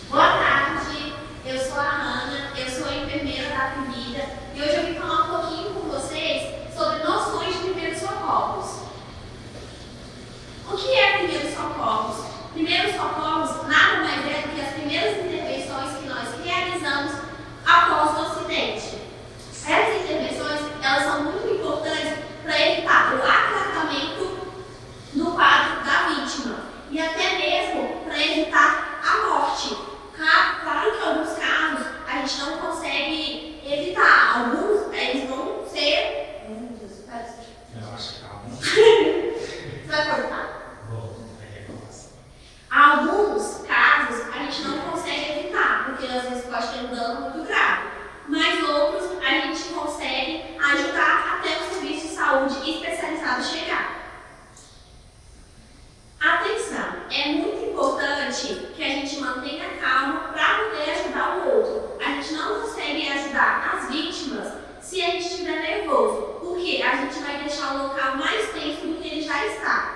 Boa tarde, eu sou a Hanna, eu sou a enfermeira da Vida e hoje eu vim falar um pouquinho com vocês sobre noções de primeiros socorros. O que é primeiros socorros? Primeiros socorros nada mais é do que as primeiras intervenções que nós realizamos após o acidente. Essas intervenções elas são muito importantes para evitar o agravamento no quadro da vítima e até mesmo para evitar a morte. Claro que em alguns casos a gente não consegue evitar, alguns eles vão ser. Você vai cortar? Alguns casos a gente não consegue evitar, porque às vezes pode ter um dano muito grave, mas outros a gente consegue ajudar até o serviço de saúde especializado chegar. Atenção, é muito importante que a gente mantenha calma para poder ajudar o outro. A gente não consegue ajudar as vítimas se a gente estiver nervoso, porque a gente vai deixar o local mais tenso do que ele já está.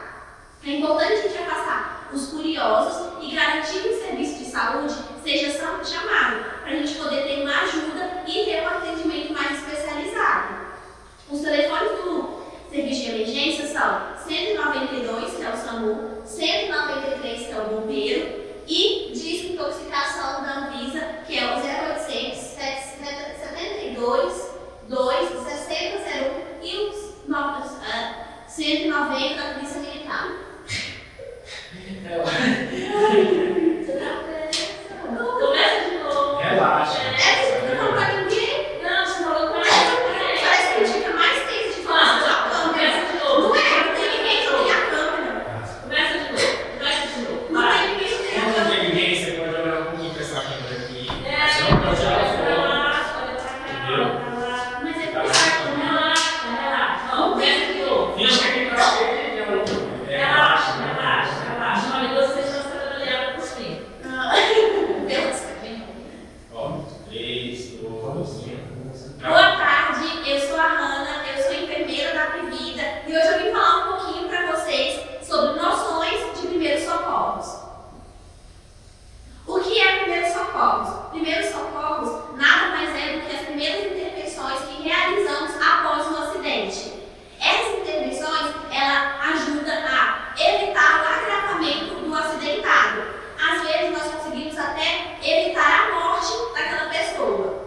É importante a gente afastar os curiosos e garantir que o serviço de saúde seja chamado, para a gente poder ter uma ajuda e ter um atendimento mais especializado. Os telefones do serviço de emergência são 192, que é o SAMU, 193, que é o bombeiro, e disco intoxicação da Anvisa, que é o 0800 72 2 6001 e o 190 da Polícia Militar. Começa de novo. Relaxa. Você não falou pra ninguém? Não, você falou pra mim. Parece que fica mais tenso de falar só a câmera. Começa de novo. Não é, não tem ninguém, só tem a câmera. Começa de novo. Não tem ninguém, só tem a Não câmera. tem ninguém, você pode olhar um pouquinho pra essa câmera aqui. É, Você não pode olhar fora. relaxa, olha pra cá. Mas é puxado, né? Relaxa. Não, começa de novo. Finge que tá cheio. Relaxa. Olha, vocês estão sendo olhados por mim. Ó, 3, 2, 1. Boa tarde, eu sou a Hanna, eu sou enfermeira da Previda e hoje eu vim falar um pouquinho para vocês sobre noções de primeiros socorros. O que é primeiros socorros? Primeiros socorros nada mais é do que as primeiras intervenções que realizamos após o acidente. Essas intervenções, ela ajuda a evitar o agravamento do acidentado. Às vezes nós conseguimos até evitar a morte daquela pessoa.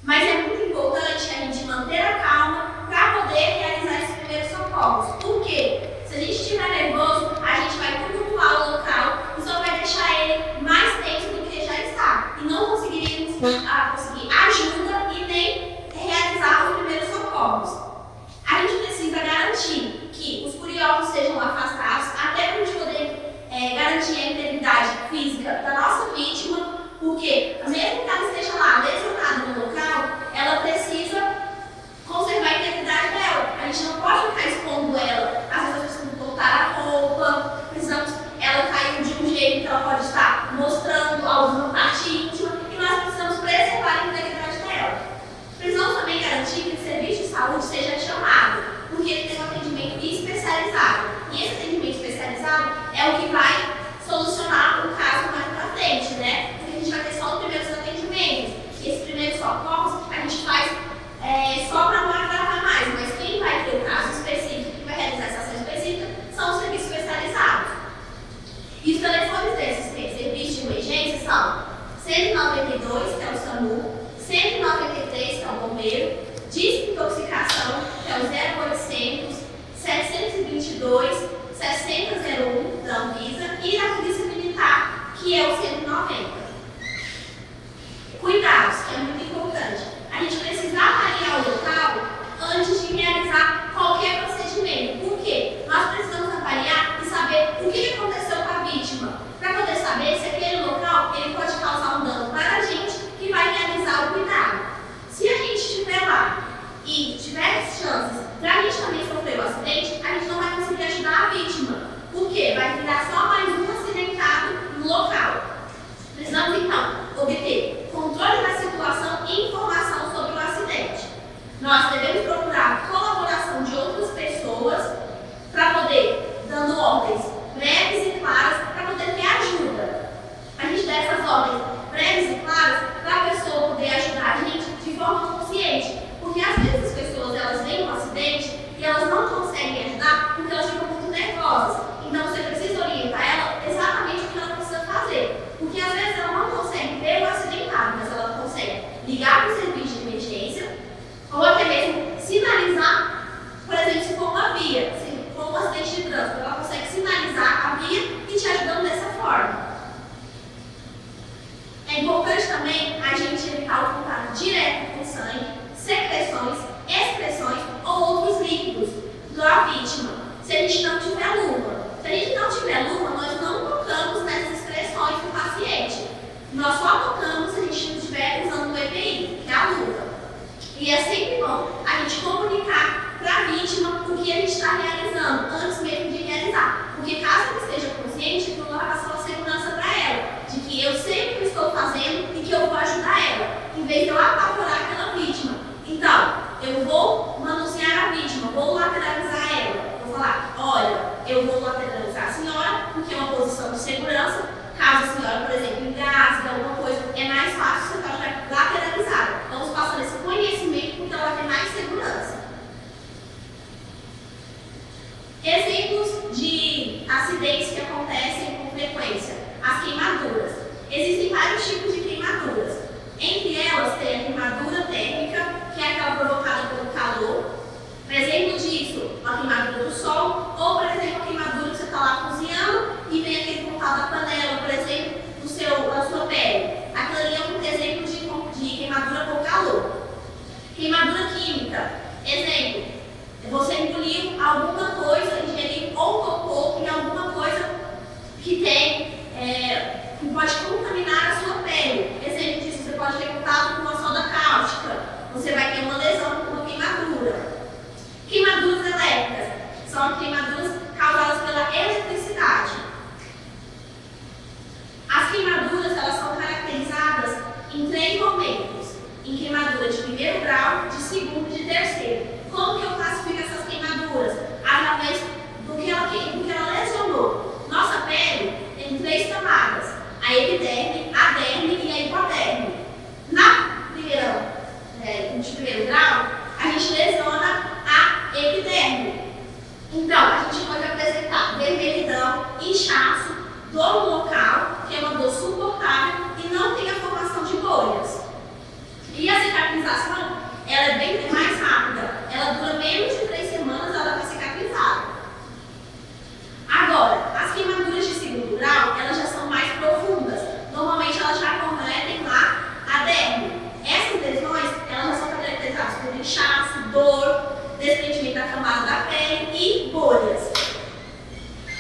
Mas é muito importante a gente manter a calma para poder realizar esses primeiros socorros. Por quê? Se a gente estiver nervoso, a gente vai tumultuar o local e só vai deixar ele mais tenso do que já está. E não conseguiríamos conseguir ajuda e nem realizar os primeiros socorros. A gente precisa garantir que os curiosos sejam afastados, até para a gente poder garantir a integridade física da nossa vítima, porque mesmo que ela esteja lá lesionada no local, ela precisa conservar a integridade dela. A gente não pode ficar expondo ela. Às vezes nós precisamos botar a roupa, ela caiu de um jeito que ela pode estar mostrando alguma parte íntima e nós precisamos preservar a integridade dela. Precisamos também garantir que o serviço de saúde seja chamado, porque ele tem um atendimento especializado. E esse atendimento especializado é o que vai solucionar o caso mais pra frente, né? Porque a gente vai ter só os primeiros atendimentos. E esses primeiros socorros a gente faz só para não agravar mais, mas quem vai ter o caso específico, que vai realizar essa ação específica, são os serviços especializados. E os telefones desses serviços de emergência são 192, que é o SAMU, 193, que é o bombeiro, disco intoxicação, que é o 0800, 722, 6001 da Anvisa e da Polícia Militar, que é o 190. Cuidados, que é muito importante. A gente precisa avaliar o local antes de realizar qualquer procedimento. Por quê? Nós precisamos avaliar e saber o que aconteceu com a vítima, para poder saber se aquele local ele pode causar um dano para a gente que vai realizar o cuidado. Se a gente estiver lá e tiver chances para a gente também sofrer o acidente, a gente não vai conseguir ajudar a vítima. Por quê? Vai virar só mais um acidentado no local. as ordens breves e claras para a pessoa poder ajudar a gente de forma consciente. Porque às vezes as pessoas elas veem um acidente e elas não conseguem ajudar porque elas ficam muito nervosas. Então você precisa orientar ela exatamente o que ela precisa fazer. Porque às vezes ela não consegue ver o acidentado, mas ela consegue ligar para o serviço de emergência ou até mesmo sinalizar, por exemplo, se for uma via, se for um acidente de trânsito, ela consegue sinalizar a via e te ajudando dessa forma. É importante também a gente evitar o contato direto com o sangue, secreções, excreções ou outros líquidos da vítima, se a gente não tiver luva. Se a gente não tiver luva, nós não tocamos nessas excreções do paciente. Nós só tocamos se a gente não estiver usando o EPI, que é a luva. E é sempre bom a gente comunicar para a vítima o que a gente está realizando, antes mesmo de realizar. Porque caso ela esteja consciente, aquilo vai passar uma segurança para ela, de que eu sei o que eu estou fazendo e que eu vou ajudar ela, em vez de eu apavorar aquela vítima. Então, eu vou manusear a vítima, vou lateralizar ela. Vou falar, olha, eu vou lateralizar a senhora, porque é uma posição de segurança. Caso a senhora, por exemplo, engasgue alguma coisa, é mais fácil você estar lateralizada. Vamos passando esse conhecimento porque ela vai ter mais segurança. Exemplos de acidentes que acontecem com frequência. As queimaduras. Existem vários tipos de queimaduras. Entre elas tem a queimadura térmica, que é aquela provocada pelo calor. Um exemplo disso, a queimadura do sol, ou por exemplo, a queimadura que você está lá cozinhando e vem aquele contato da panela, por exemplo, da sua pele. Aquilo ali é um exemplo de queimadura por calor. Queimadura química. Exemplo, você engoliu alguma coisa, ingeriu ou tocou em alguma coisa que que pode contaminar a sua pele. Exemplo disso, você pode ter contato com uma soda cáustica. Você vai ter uma lesão por uma queimadura. Queimaduras elétricas são queimaduras causadas pela eletricidade. As queimaduras elas são caracterizadas em 3 momentos: em queimadura de primeiro grau, de segundo e de terceiro. Como que eu classifico essas queimaduras? Através do que ela lesionou. Nossa pele tem 3 camadas: a epiderme, a derme e a hipoderme. De primeiro grau, a gente lesiona a epiderme. Então, a gente pode apresentar vermelhidão, inchaço, dor no local, que é uma dor suportável e não tem a formação de bolhas. E a cicatrização, ela é bem mais rápida. Ela dura menos de 3 semanas, ela vai cicatrizar. Agora, as queimaduras de segundo grau, elas já são mais profundas. Normalmente, elas já comprometem lá a derme. Essas lesões, elas já são caracterizadas por inchaço, dor, desprendimento da camada da pele e bolhas.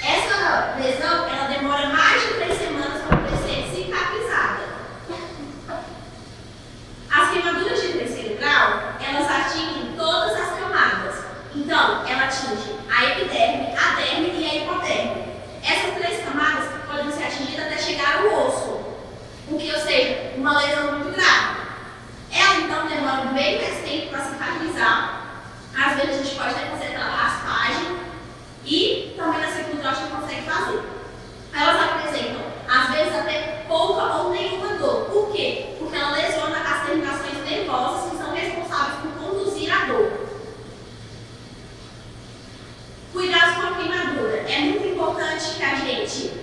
Essa lesão, ela demora mais de 3 semanas para poder ser cicatrizada. As queimaduras de terceiro grau, elas atingem todas as camadas. Então, ela atinge a epiderme, a derme e a hipoderme. Essas 3 camadas podem ser atingidas até chegar ao osso, ou seja, uma lesão muito grave. Ela, então, demora bem mais tempo para cicatrizar. Às vezes a gente pode até fazer aquela raspagem e também na sepultura a gente consegue fazer. Elas apresentam, às vezes, até pouca ou nenhuma dor. Por quê? Porque ela lesiona as terminações nervosas que são responsáveis por conduzir a dor. Cuidado com a queimadura. É muito importante que a gente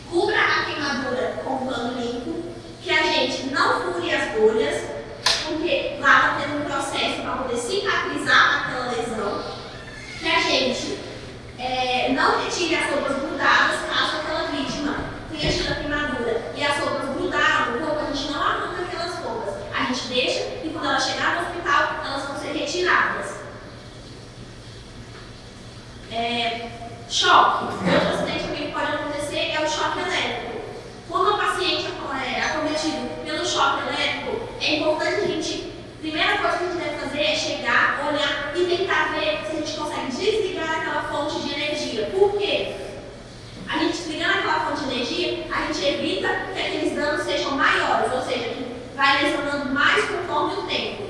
cubra a queimadura com pano limpo, que a gente não fure as bolhas, porque lá está tendo um processo para poder cicatrizar aquela lesão, que a gente não retire as roupas grudadas, caso aquela vítima tenha tido a queimadura e as roupas grudaram no corpo, a gente não arranca aquelas roupas, a gente deixa e quando ela chegar no hospital, elas vão ser retiradas. Choque. Outro acidente que pode acontecer é o choque elétrico. Quando o paciente é acometido pelo choque elétrico, é importante a gente, primeira coisa que a gente deve fazer é chegar, olhar e tentar ver se a gente consegue desligar aquela fonte de energia. Por quê? A gente desligando aquela fonte de energia, a gente evita que aqueles danos sejam maiores, ou seja, que vai lesionando mais conforme o tempo.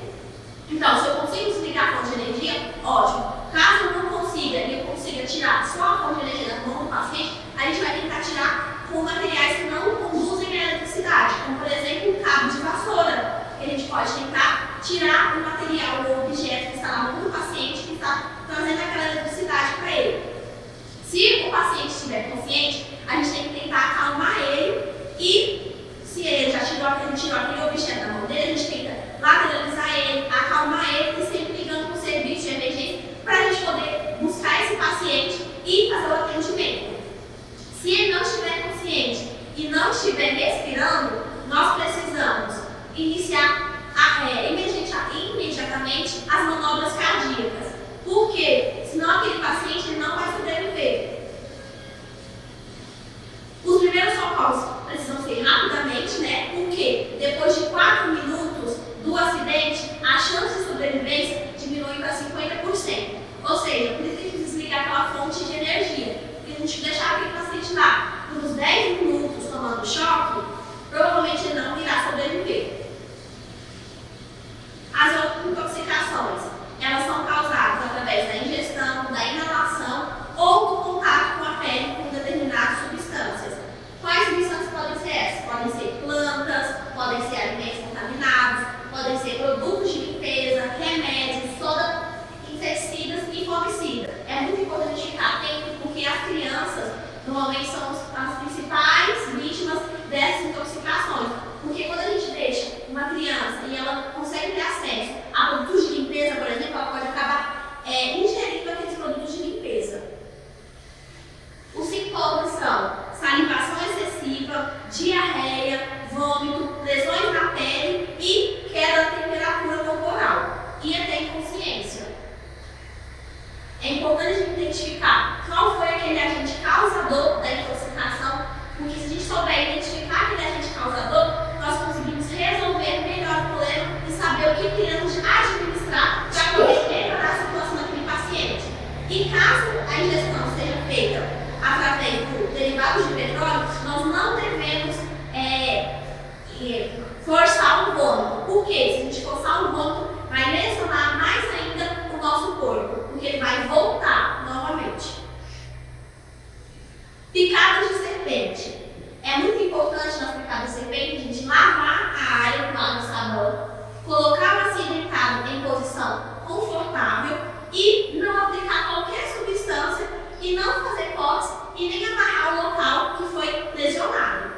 Então, se eu consigo desligar a fonte de energia, ótimo. Caso eu não consiga e eu consiga tirar só a fonte de energia da mão do paciente, a gente vai tentar tirar com materiais que não conduzem a eletricidade. não estiver respirando, nós precisamos iniciar imediatamente as manobras cardíacas. Por quê? Senão aquele paciente não vai sobreviver. Os primeiros socorros precisam ser rapidamente, né? Porque depois de 4 minutos do acidente, a chance de sobrevivência diminui para 50%. Ou seja, por isso que a gente desligar aquela fonte de energia. Porque a gente deixar aquele paciente lá por uns 10 minutos tomando choque, provavelmente ele não irá sobreviver. As intoxicações, elas são causadas através da ingestão, da inalação ou do contato com a pele com determinadas substâncias. Quais substâncias podem ser essas? Podem ser plantas, podem ser alimentos contaminados, podem ser produtos de limpeza, remédios, soda, inseticidas e fungicidas. É muito importante ficar atento porque as crianças normalmente são as principais vítimas dessas intoxicações. Porque quando a gente deixa uma criança e ela consegue ter acesso a produtos de limpeza, por exemplo, ela pode acabar ingerindo aqueles produtos de limpeza. Os sintomas são salivação excessiva, diarreia, vômito, lesões na pele e queda da temperatura corporal e até inconsciência. É importante a gente identificar qual foi aquele agente causador da intoxicação, porque se a gente souber identificar aquele agente causador, nós conseguimos resolver melhor o problema e saber o que temos de administrar para poder melhorar a situação daquele paciente. E caso a ingestão seja feita através do derivados de petróleo, nós não devemos forçar o vômito. Por quê? Se a gente forçar o vômito, vai lesionar mais ainda o nosso corpo, porque ele vai voltar novamente. Picadas de serpente. É muito importante nas picadas de serpente a gente lavar a área com água e sabão, colocar o acidentado em posição confortável e não aplicar qualquer substância e não fazer cortes e nem amarrar o local que foi lesionado.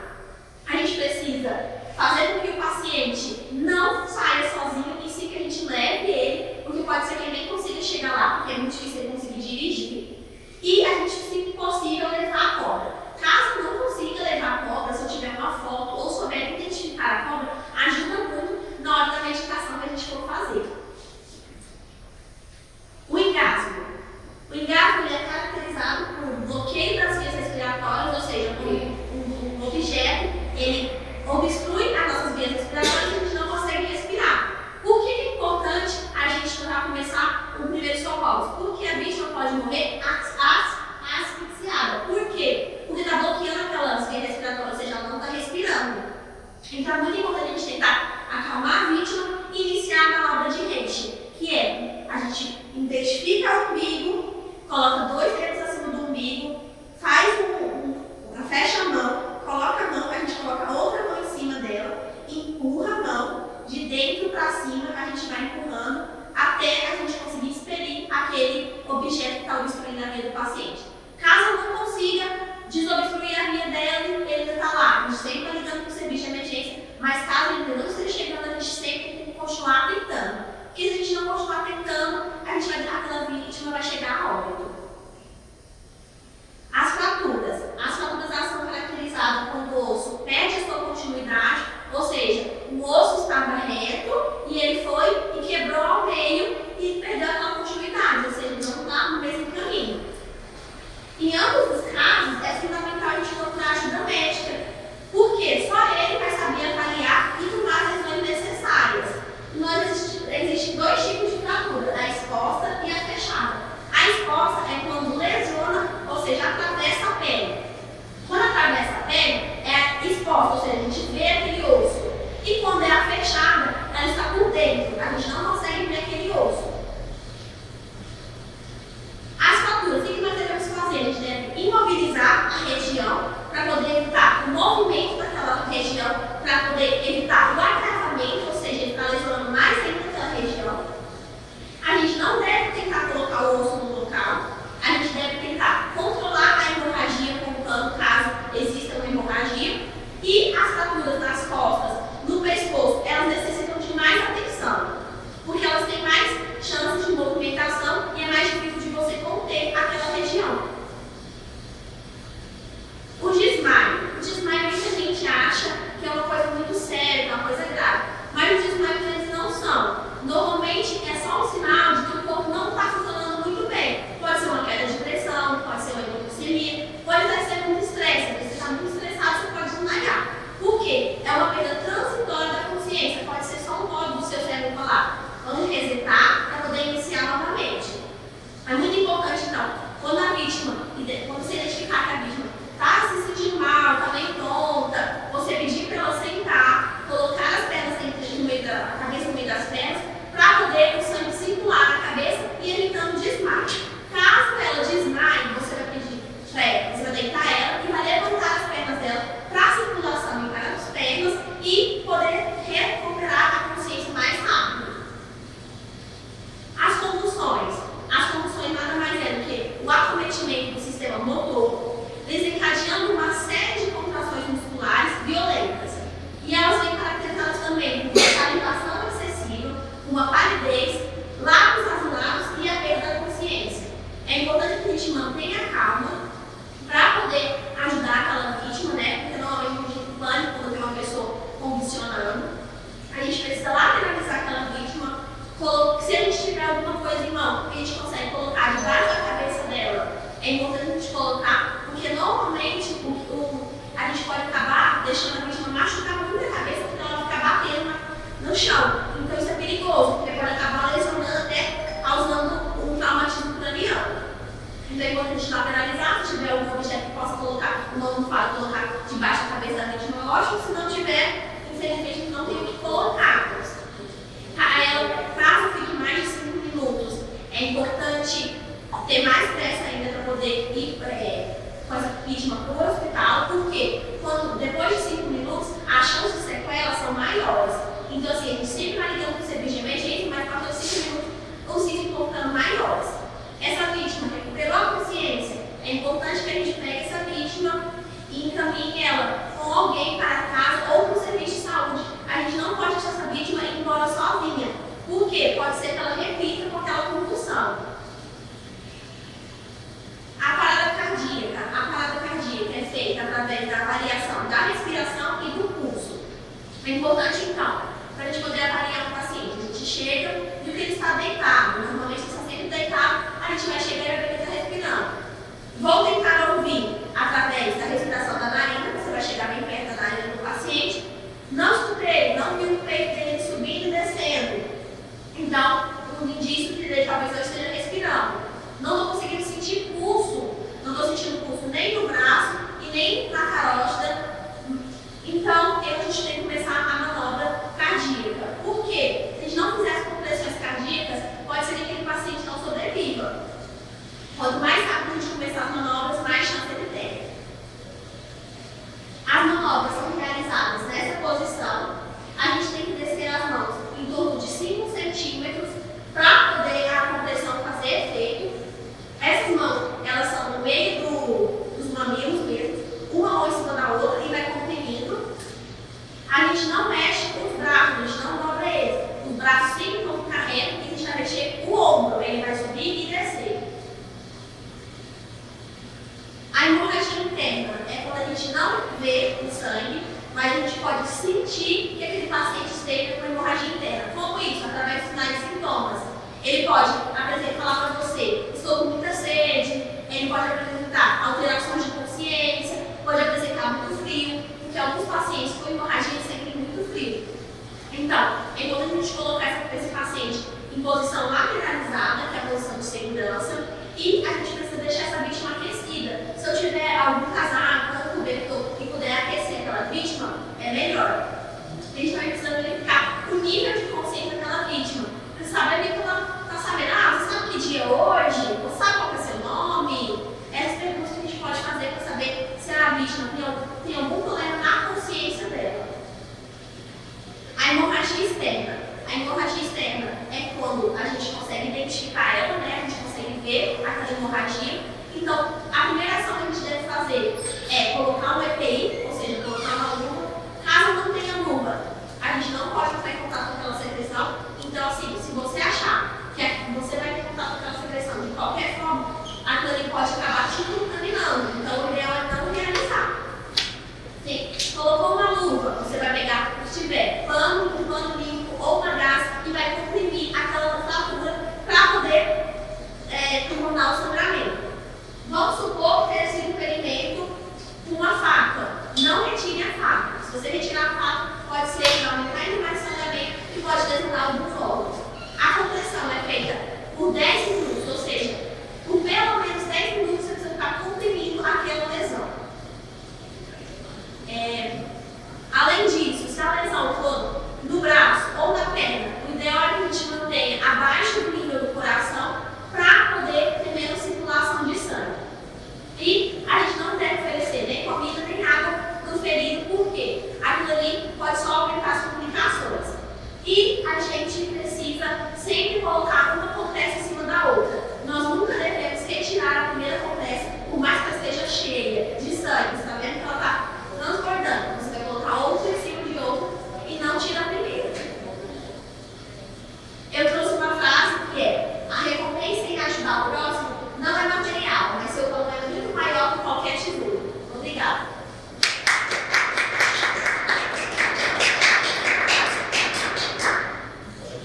A gente precisa fazer com que o paciente não saia sozinho e sim que a gente leve ele, porque pode ser que ele nem consiga chegar lá, porque é muito difícil ele conseguir dirigir. E a gente, se possível, levar a cobra. Caso não consiga levar a cobra, se eu tiver uma foto ou souber identificar a cobra, ajuda muito na hora da meditação que a gente for fazer. O engasgo. O engasgo ele é caracterizado por bloqueio das vias respiratórias, ou seja, um objeto, ele obstrui as nossas vias respiratórias e a gente não consegue respirar. Por que é importante a gente já começar o primeiro socorro? Porque a vítima pode morrer asfixiada. Por quê? Porque está bloqueando aquelas vias respiratórias, ou seja, ela não está respirando. Então é muito importante a gente tentar acalmar a vítima e iniciar a manobra de Reishi, que é a gente identifica o umbigo, coloca 2 dedos acima do umbigo, fecha a mão, coloca a mão, a gente coloca a outra mão em cima dela, empurra a mão de dentro para cima, a gente vai empurrando até a gente conseguir expelir aquele objeto que está obstruindo a via do paciente. Caso não consiga desobstruir a via dela, ele ainda está lá. A gente sempre está lidando com o serviço de emergência, mas caso ele não esteja chegando, a gente sempre tem que continuar tentando. Porque se a gente não continuar tentando, a gente vai dar aquela vítima, vai chegar a óbito. As fraturas. As fraturas elas são caracterizadas quando o osso perde a sua continuidade, ou seja, o osso estava reto e ele foi e quebrou ao meio e perdeu aquela continuidade, ou seja, não está no mesmo caminho. Em ambos os casos, é fundamental a gente procurar ajuda médica, porque só ele vai saber avaliar e tomar as decisões necessárias. Existem 2 tipos de fratura, a exposta e a fechada. A exposta é quando lesiona, ou seja, atravessa a pele. Quando atravessa a pele, é exposta, ou seja, a gente vê aquele osso. E quando é a fechada, ela está por dentro, a gente não consegue ver aquele osso. As fraturas, o que nós devemos fazer? A gente deve imobilizar a região para poder evitar o movimento daquela região, para poder evitar o agravamento, ou seja, ele está lesionando mais ainda aquela região. A gente não deve tentar colocar o osso no local, a gente deve tentar controlar a hemorragia com o pano, caso exista uma hemorragia. E as fraturas nas costas, no pescoço, elas necessitam de mais atenção, porque elas têm mais chances de movimentação e é mais difícil de você conter aquela região. O desmaio. O desmaio, muita gente machucar muito a cabeça, porque ela vai ficar batendo no chão. Então isso é perigoso, porque pode acabar lesionando até causando um traumatismo craniano. Então é importante lateralizar, se tiver algum objeto que possa colocar, não fala colocar debaixo da cabeça da vítima, lógico, se não tiver, infelizmente não tem o que colocar. Caso fique mais de 5 minutos, é importante ter mais pressa ainda para poder ir com essa vítima para o hospital, porque depois de 5 minutos, as chances de sequelas são maiores. Então, assim, a gente sempre vai ligando para o serviço de emergência, mas para 5 minutos, os riscos ficam ficando maiores. Essa vítima recuperou a consciência, é importante que a gente pegue essa vítima e encaminhe ela com alguém para casa ou para o serviço de saúde. A gente não pode deixar essa vítima ir embora sozinha. Por quê? Pode ser que ela repita com aquela convulsão. A parada cardíaca é feita através da variação da respiração e do pulso. É importante, então, para a gente poder avaliar o paciente. A gente chega e o que ele está deitado. Normalmente, ele está sempre deitado, a gente vai chegar e vai ver que ele está respirando. Vou tentar ouvir através da respiração da narina, você vai chegar bem perto da narina do paciente. Não escutei, não vi o peito dele subindo e descendo. Então, um indício que ele talvez não esteja respirando. Não estou conseguindo sentir pulso. Não estou sentindo pulso nem no braço e nem na carótida. Então, a gente tem que começar a manobra cardíaca. Por quê? Se a gente não fizer as compressões cardíacas, pode ser que aquele paciente não sobreviva. Quanto mais rápido a gente começar as manobras, mais chance ele tem. As manobras são realizadas nessa posição. A gente tem que descer as mãos em torno de 5 centímetros para poder a compressão fazer efeito. Essas mãos, elas são no meio dos mamilos mesmo, uma mão em cima da outra e vai comprimindo. A gente não mexe os braços, a gente não dobra eles. Os braços sempre vão ficar retos e a gente vai mexer o ombro, ele vai subir e descer. A hemorragia interna é quando a gente não vê o sangue, mas a gente pode sentir que aquele paciente esteja com hemorragia interna. Como isso? Através dos sinais e sintomas. Ele pode falar para você, estou com muita sede, ele pode apresentar alterações de consciência, pode apresentar muito frio, porque alguns pacientes com hemorragia sentem muito frio. Então, é importante a gente colocar esse paciente em posição lateralizada, que é a posição de segurança, e a gente precisa deixar essa vítima aquecida. Se eu tiver algum casaco, algum cobertor que puder aquecer aquela vítima, é melhor. A gente também precisa verificar o nível de consciência daquela vítima. Você sabe que ela está sabendo, você sabe que dia é hoje? Você sabe qual é o seu nome? Essas perguntas que a gente pode fazer para saber se a vítima tem algum problema na consciência dela. A hemorragia externa. A hemorragia externa é quando a gente consegue identificar ela, né? A gente consegue ver aquela hemorragia. Então, a primeira ação que a gente deve fazer é colocar um EPI, ou seja, colocar uma luva. Caso não tenha luva, a gente não pode entrar em contato com aquela secreção. Então, assim, se você achar que você vai ter contato com aquela secreção de qualquer forma, aquilo ali pode acabar te contaminando. Então, o ideal é não realizar. Sim. Colocou uma luva, você vai pegar, se tiver um pano limpo ou uma gás e vai comprimir aquela fratura para poder tornar o sangramento. Vamos supor que tenha sido um ferimento com uma faca. Não retire a faca. Se você retirar a faca, pode ser que aumentar ainda mais o sangramento e pode lesionar alguns órgãos. A compressão é feita por 10